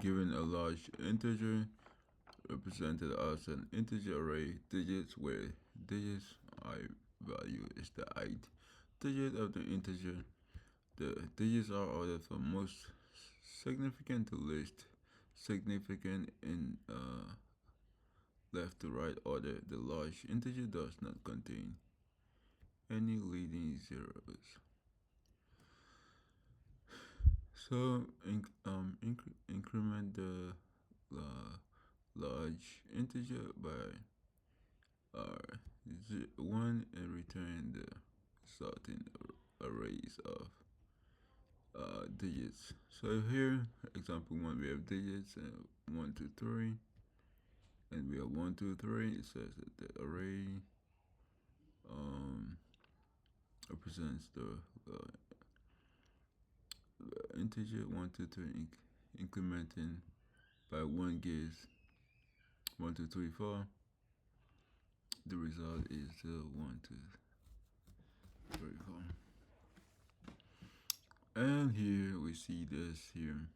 given a large integer represented as an integer array digits where digits I value is the ith digit of the integer. The digits are ordered from most significant to least significant in left to right order. The large integer does not contain any leading zeros. So increment the large integer by 1 and return the resulting arrays of digits. So here, example 1, we have digits 1, 2, 3, and we have 1, 2, 3. It says that the array represents the integer 1, 2, 3 incrementing by 1 gives 1, 2, 3, 4. The result is 1, 2, 3, 4. And here we see this here.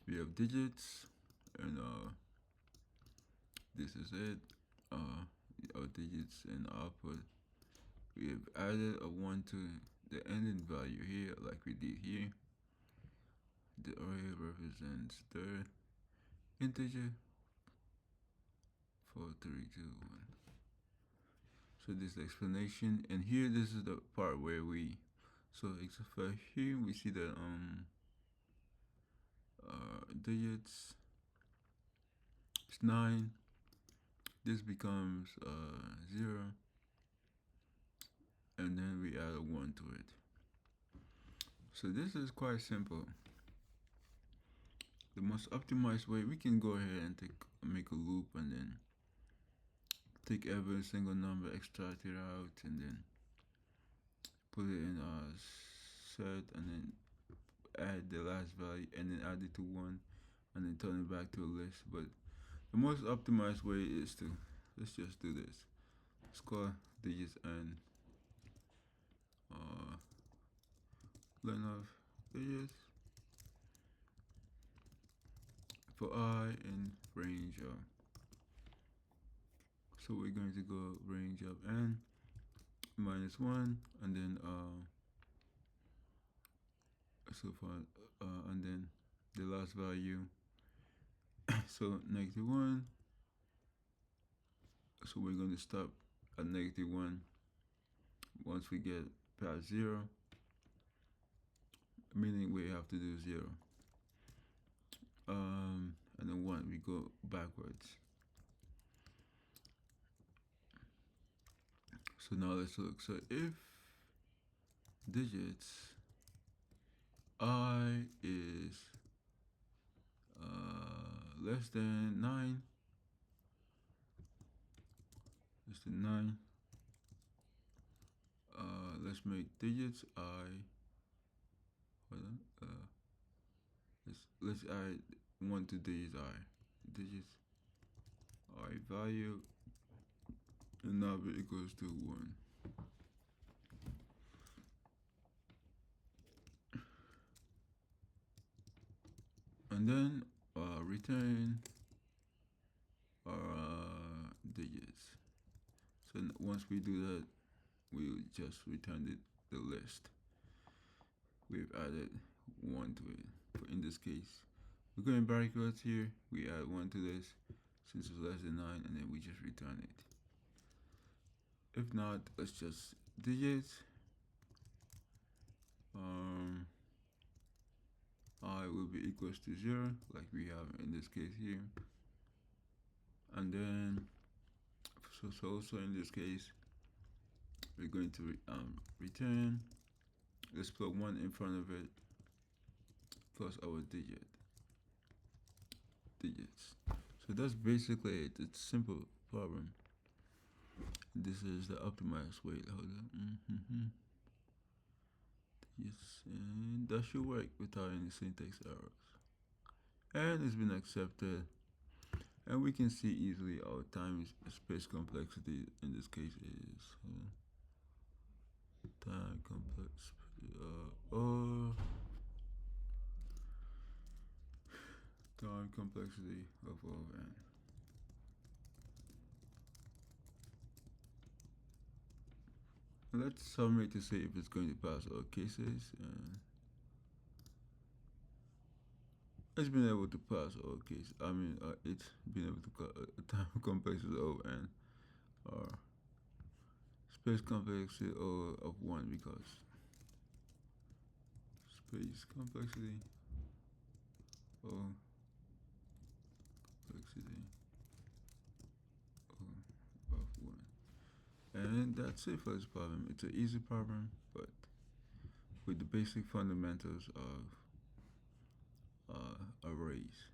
We have digits, and this is it. Our digits and output. We have added a 1 to the ending value here, like we did here. The array represents the integer 4, 3, 2, 1. So this is the explanation, and here this is the part where we. So except for here we see the digits. It's 9. This becomes 0, and then we add a 1 to it. So this is quite simple. The most optimized way, we can go ahead and make a loop and then take every single number, extract it out, and then put it in a set, and then add the last value, and then add it to 1, and then turn it back to a list. But the most optimized way is to, let's just do this. Let's call digits and len of digits for I in range of. So we're going to go range of n minus 1, and then so far and then the last value. So -1. So we're going to stop at -1 once we get past 0, meaning we have to do 0. And then 1, we go backwards. So now let's look. So if digits I is less than 9, let's make digits I. Hold on. Let's add 1 to digits I. Digits I value, and now it equals to 1. And then return digits. So once we do that, we'll just return the list. We've added 1 to it. But in this case, we're going backwards here. We add 1 to this since it's less than 9, and then we just return it. If not, let's just digits. I will be equals to 0, like we have in this case here. And then, so also in this case, we're going to return. Let's put 1 in front of it plus our digits. So that's basically it. It's a simple problem. This is the optimized way. Hold on. Yes, and that should work without any syntax errors. And it's been accepted. And we can see easily our time space complexity in this case is time complex or time complexity of O of n. Let's summate to see if it's going to pass all cases, and it's been able to pass all cases. It's been able to time complexity of n, or space complexity of 1, because space complexity of complexity of 1. And that's it for this problem. It's an easy problem, but with the basic fundamentals of arrays.